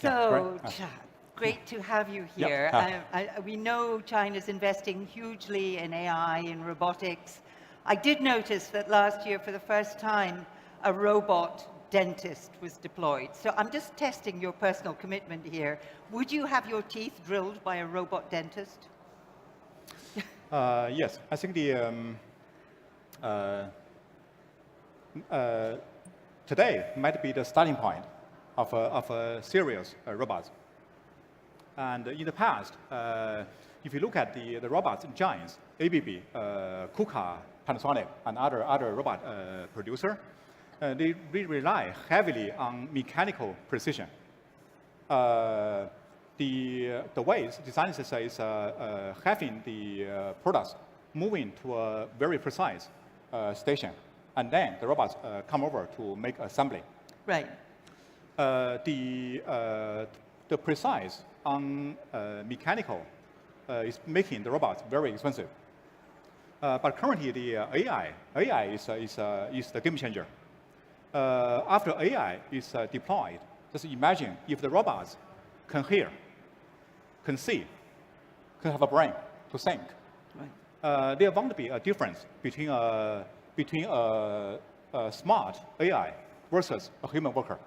So, great to have you here. We know China's investing hugely in AI, in robotics. I did notice that last year, for the first time, a robot dentist was deployed. So I'm just testing your personal commitment here. Would you have your teeth drilled by a robot dentist? Yes, I think today might be the starting point of a serious robots. And in the past, if you look at the robots giants, ABB, KUKA, Panasonic, and other robot producer, they rely heavily on mechanical precision. The way it's designed is having the products moving to a very precise station, and then the robots come over to make assembly. Right. The precise on mechanical is making the robots very expensive. But currently, the AI is the game changer. After AI is deployed, just imagine if the robots can hear, can see, can have a brain to think. Right. There won't be a difference between a smart AI versus a human worker.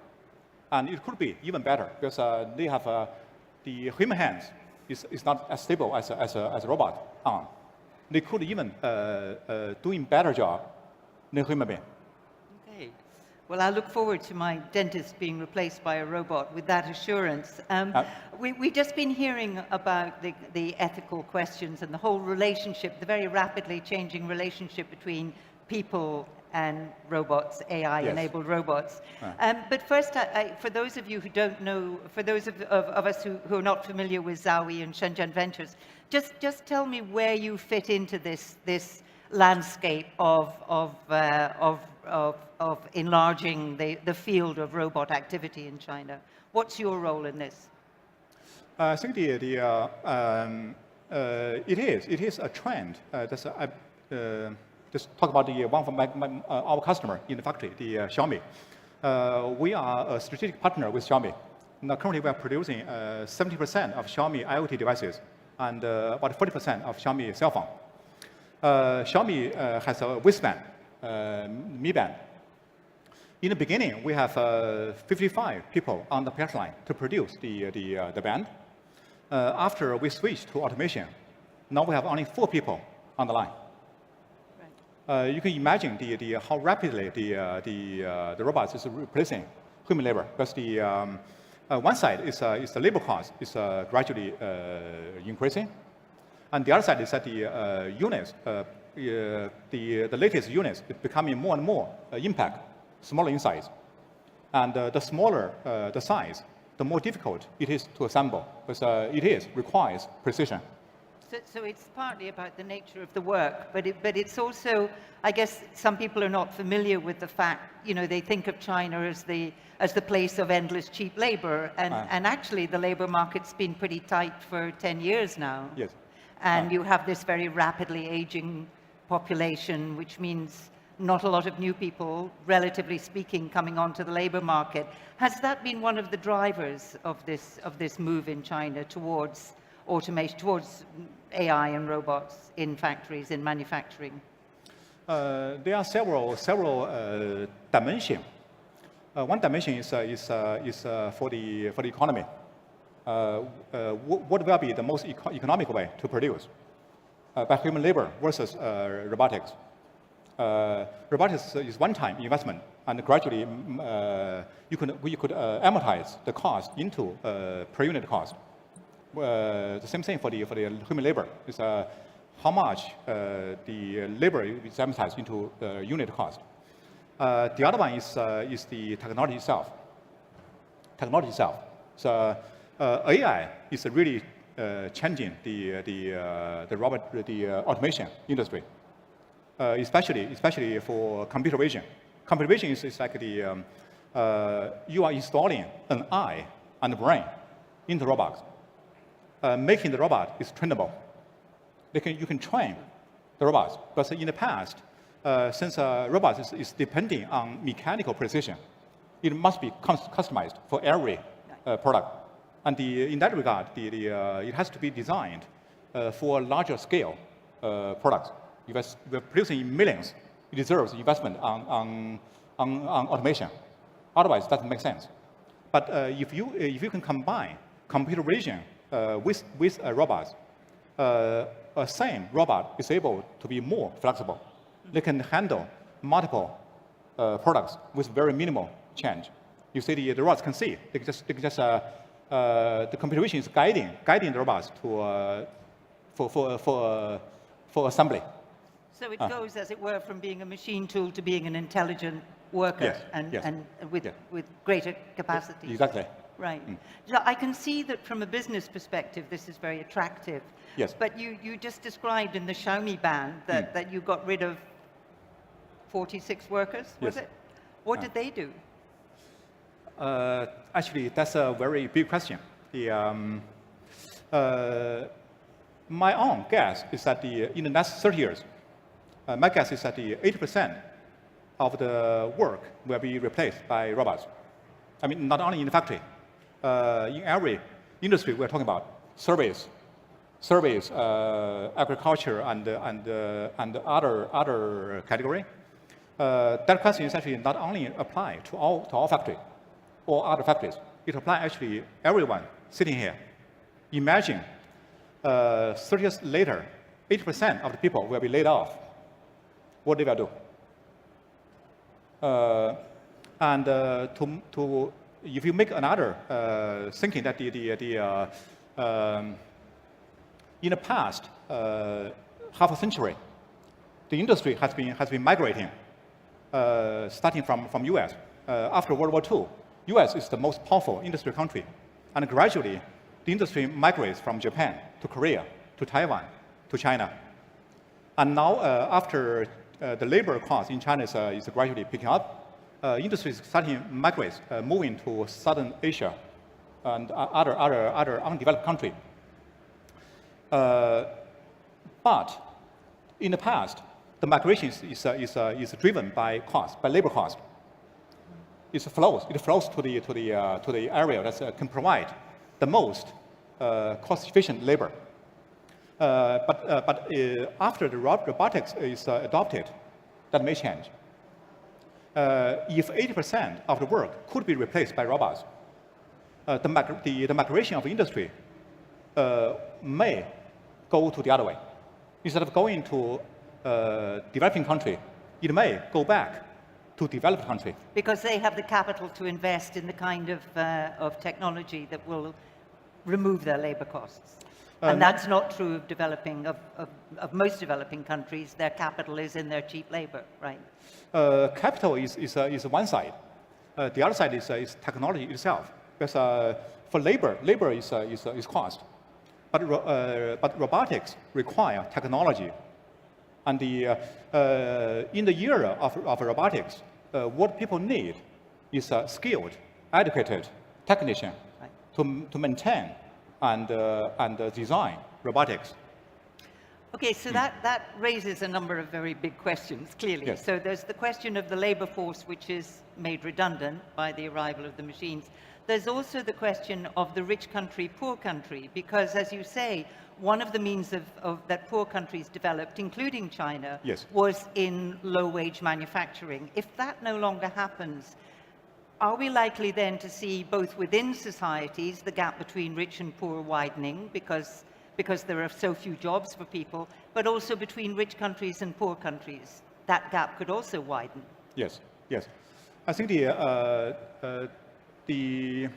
And it could be even better because they have the human hands is not as stable as a robot arm. They could even doing better job than human being. Okay. Well, I look forward to my dentist being replaced by a robot with that assurance. We've just been hearing about the ethical questions and the whole relationship, the very rapidly changing relationship between people and robots, AI-enabled robots. But first, for those of you who don't know, for those of us who are not familiar with Zowie and Shenzhen Ventures, just tell me where you fit into this landscape of enlarging the field of robot activity in China. What's your role in this? I think it is a trend. Just talk about one from our customer in the factory, the Xiaomi. We are a strategic partner with Xiaomi. Now, currently, we are producing 70% of Xiaomi IoT devices and about 40% of Xiaomi cell phone. Xiaomi has a waistband, Mi Band. In the beginning, we have 55 people on the production line to produce the band. After we switched to automation, now we have only 4 people on the line. You can imagine how rapidly the robots is replacing human labor, because one side is the labor cost is gradually increasing, and the other side is that the units, the latest units, is becoming more and more impact, smaller in size, and the smaller the size, the more difficult it is to assemble, because requires precision. So it's partly about the nature of the work, but it's also, I guess, some people are not familiar with the fact, they think of China as the place of endless cheap labor, and actually the labor market's been pretty tight for 10 years now. Yes. And you have this very rapidly aging population, which means not a lot of new people, relatively speaking, coming onto the labor market. Has that been one of the drivers of this move in China towards automation, towards AI and robots in factories, in manufacturing? There are several dimensions. One dimension is for the economy. What will be the most economic way to produce by human labor versus robotics? Robotics is one-time investment, and gradually you could amortize the cost into per unit cost. The same thing for the human labor is how much the labor is amortized into unit cost. The other one is the technology itself. So AI is really changing the automation industry, especially for computer vision. Computer vision is like you are installing an eye and a brain into robots. Making the robot is trainable. You can train the robots, but in the past, since robots is depending on mechanical precision, it must be customized for every product. And in that regard, it has to be designed for larger scale products. If we're producing in millions, it deserves investment on automation. Otherwise, it doesn't make sense. But if you can combine computer vision with robots, a same robot is able to be more flexible. They can handle multiple products with very minimal change. You see, the robots can see. The computer vision is guiding the robots to for assembly. So it goes, as it were, from being a machine tool to being an intelligent worker, yes, and, yes. and with greater capacity. Exactly. Right. So I can see that from a business perspective, this is very attractive. Yes. But you just described in the Xiaomi ban that you got rid of 46 workers, was Yes. it? What did they do? Actually, that's a very big question. My own guess is that in the next 30 years, my guess is that 80% of the work will be replaced by robots. I mean, not only in the factory. In every industry we're talking about, service, agriculture, and other category. That question is actually not only applied to our factory or other factories. It applies actually everyone sitting here. Imagine 30 years later, 80% of the people will be laid off. What they will do? If you make another thinking that in the past half a century, the industry has been migrating, starting from U.S. After World War II. U.S. is the most powerful industry country, and gradually the industry migrates from Japan to Korea to Taiwan to China. And now after the labor cost in China is gradually picking up, industry is starting to migrate, moving to Southern Asia and other undeveloped countries. But in the past, the migration is driven by cost, by labor cost. It flows to the area that can provide the most cost-efficient labor. But after the robotics is adopted, that may change. If 80% of the work could be replaced by robots, the migration of industry may go to the other way. Instead of going to developing country, it may go back to developed country. Because they have the capital to invest in the kind of technology that will remove their labor costs. And that's not true of most developing countries. Their capital is in their cheap labor, right? Capital is one side. The other side is technology itself. Because for labor is cost. But robotics require technology. And in the era of robotics, what people need is a skilled, educated technician to maintain and design robotics. Okay, so that raises a number of very big questions, clearly. Yes. So there's the question of the labor force, which is made redundant by the arrival of the machines. There's also the question of the rich country, poor country, because, as you say, one of the means that poor countries developed, including China, yes, was in low-wage manufacturing. If that no longer happens, are we likely then to see both within societies the gap between rich and poor widening because there are so few jobs for people, but also between rich countries and poor countries? That gap could also widen. Yes, yes. I think in the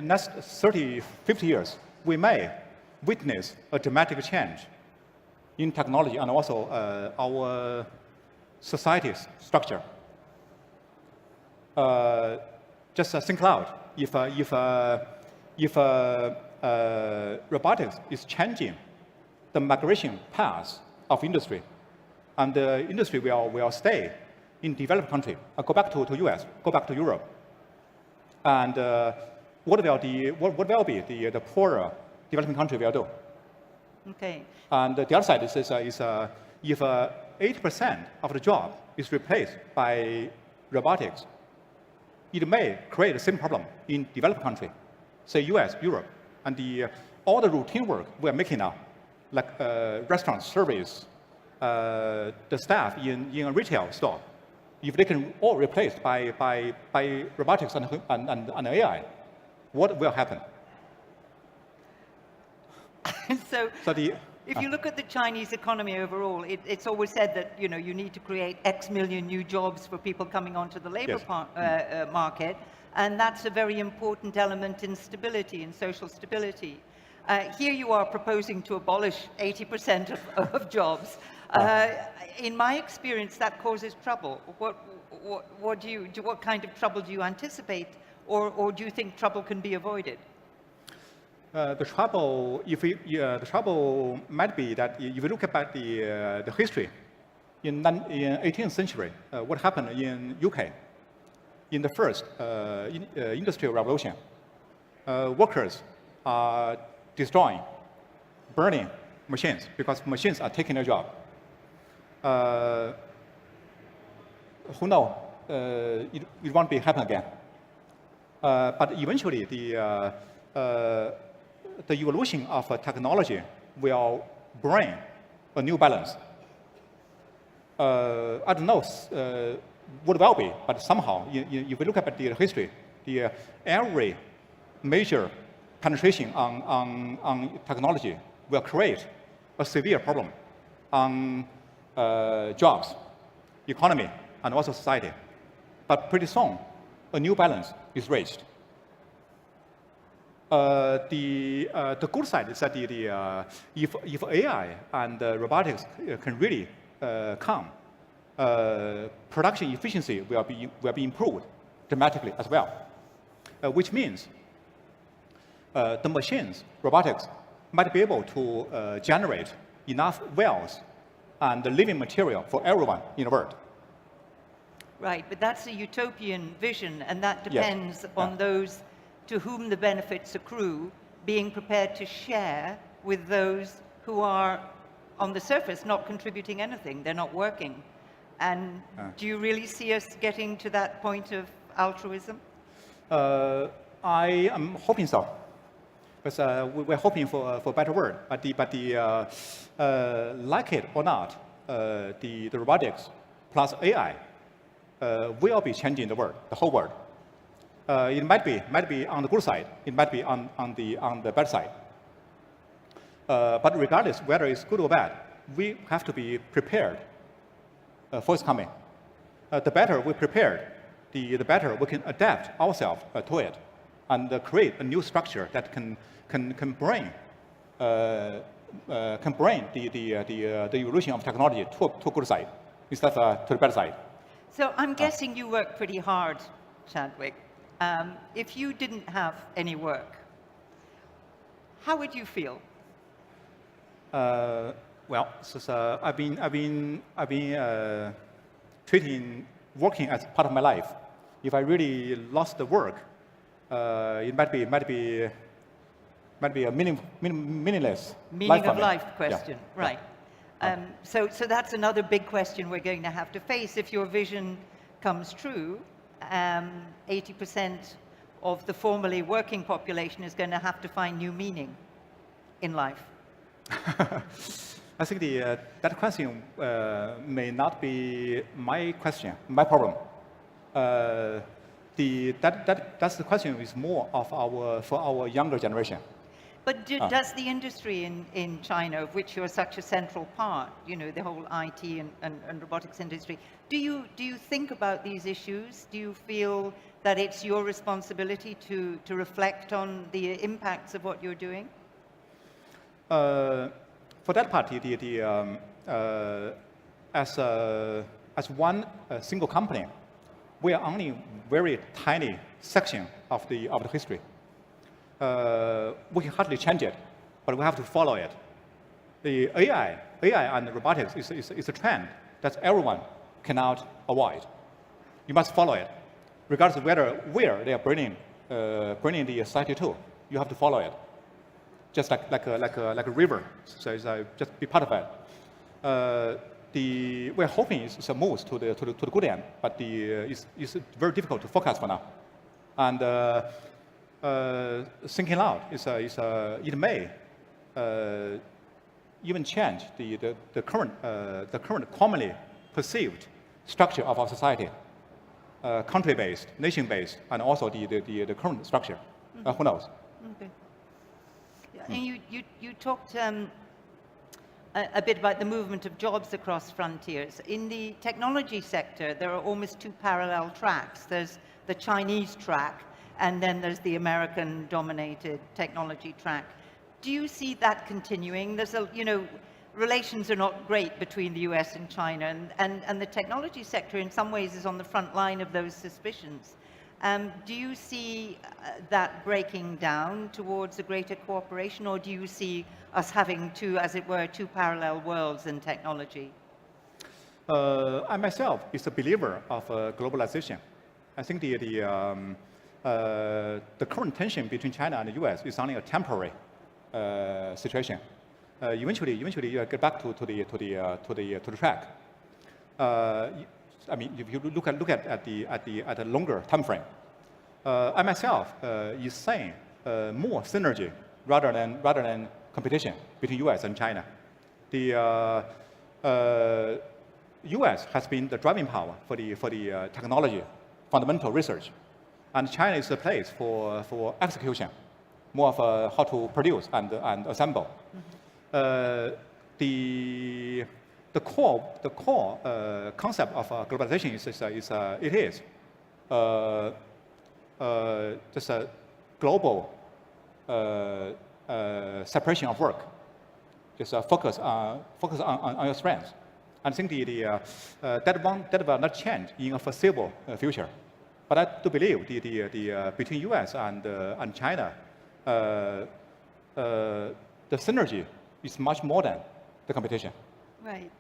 next 30, 50 years, we may witness a dramatic change in technology and also our society's structure. Just think loud. If robotics is changing the migration path of industry, and the industry will stay in developed country, go back to US, go back to Europe, and what will be the poorer developing country will do? Okay. And the other side is if 80% of the job is replaced by robotics, it may create the same problem in developed country. say US, Europe, and all the routine work we are making now, like restaurant service, the staff in a retail store, if they can all replaced by robotics and AI, what will happen? So if you look at the Chinese economy overall, it's always said that you need to create X million new jobs for people coming onto the labor market, and that's a very important element in stability, in social stability. Here you are proposing to abolish 80% of jobs. In my experience, that causes trouble. What kind of trouble do you anticipate, or do you think trouble can be avoided? The trouble might be that if you look at the history in 18th century, what happened in UK in the first industrial revolution, workers are destroying, burning machines because machines are taking their job. Who knows? It won't be happen again. But eventually, the evolution of technology will bring a new balance. I don't know what will be, but somehow, if we look at the history, every major penetration on technology will create a severe problem on jobs, economy, and also society. But pretty soon, a new balance is reached. The good side is that if AI and robotics can really come, production efficiency will be improved dramatically as well, which means the machines, robotics, might be able to generate enough wealth and living material for everyone in the world. Right, but that's a utopian vision, and that depends on those to whom the benefits accrue being prepared to share with those who are, on the surface, not contributing anything. They're not working. And do you really see us getting to that point of altruism? I am hoping so. Because we're hoping for a better world. But like it or not, the robotics plus AI will be changing the world, the whole world. It might be on the good side. It might be on the bad side. But regardless whether it's good or bad, we have to be prepared for its coming. The better we're prepared, the better we can adapt ourselves to it and create a new structure that can bring the evolution of technology to a good side instead of to the bad side. So I'm guessing you work pretty hard, Chadwick. If you didn't have any work, how would you feel? Well, so I've been treating working as part of my life. If I really lost the work, it might be a meaningless meaning of life question, yeah. Right? So that's another big question we're going to have to face if your vision comes true. 80% of the formerly working population is going to have to find new meaning in life. I think that question may not be my question, my problem. That's the question is more of for our younger generation. But does the industry in China, of which you're such a central part, the whole IT and robotics industry, do you think about these issues? Do you feel that it's your responsibility to reflect on the impacts of what you're doing? For that part, as one single company, we are only very tiny section of the history. We can hardly change it, but we have to follow it. The AI and robotics is a trend that everyone cannot avoid. You must follow it, regardless of where they are bringing the society to. You have to follow it, just like a river. So just be part of it. We're hoping it's a move to the good end, but it's very difficult to forecast for now. And thinking loud it may even change the current commonly perceived structure of our society, country-based, nation-based, and also the current structure. Who knows? Okay. Yeah, and you talked a bit about the movement of jobs across frontiers. In the technology sector, there are almost two parallel tracks. There's the Chinese track, and then there's the American-dominated technology track. Do you see that continuing? There's relations are not great between the US and China, and the technology sector in some ways is on the front line of those suspicions. Do you see that breaking down towards a greater cooperation, or do you see us having two, as it were, two parallel worlds in technology? I myself is a believer of globalization. I think the current tension between China and the US is only a temporary situation. Eventually, you get back to the track. I mean, if you look at the longer time frame, I myself is saying more synergy rather than competition between U.S. and China. The U.S. has been the driving power for the technology, fundamental research, and China is the place for execution, more of how to produce and assemble. The core concept of globalization is just a global separation of work. Just focus on your strengths. I think that will not change in a foreseeable future. But I do believe between U.S. and China, the synergy is much more than the competition. Right.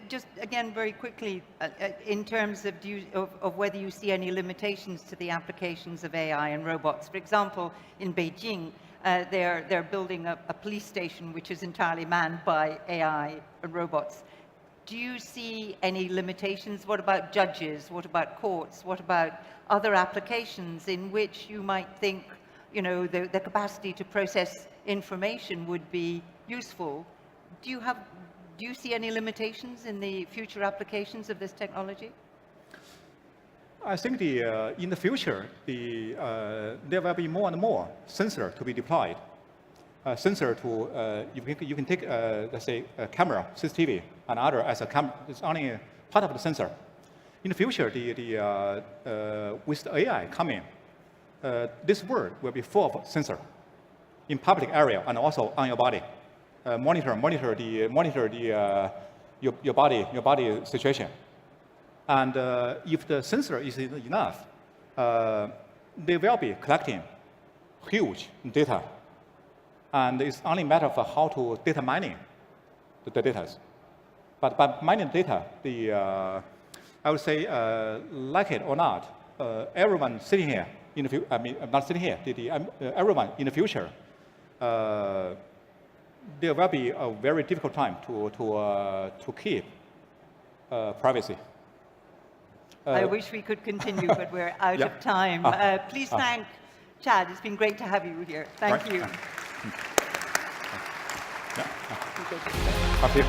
Just again, very quickly, in terms of whether you see any limitations to the applications of AI and robots. For example, in Beijing, they're building a police station which is entirely manned by AI and robots. Do you see any limitations? What about judges? What about courts? What about other applications in which you might think, the capacity to process information would be useful? Do you see any limitations in the future applications of this technology? I think in the future, there will be more and more sensor to be deployed. Sensor to you can take let's say a camera, CCTV, and other as a camera. It's only part of the sensor. In the future, with the AI coming, this world will be full of sensor in public area and also on your body. Monitor your body situation. And if the sensor is enough, they will be collecting huge data. And it's only a matter of how to data mining the data. But by mining data, I would say, like it or not, everyone sitting here in the future, I mean, not sitting here, everyone in the future, there will be a very difficult time to keep privacy. I wish we could continue, but we're out of time. Please thank Chad. It's been great to have you here. Thank you. Up here.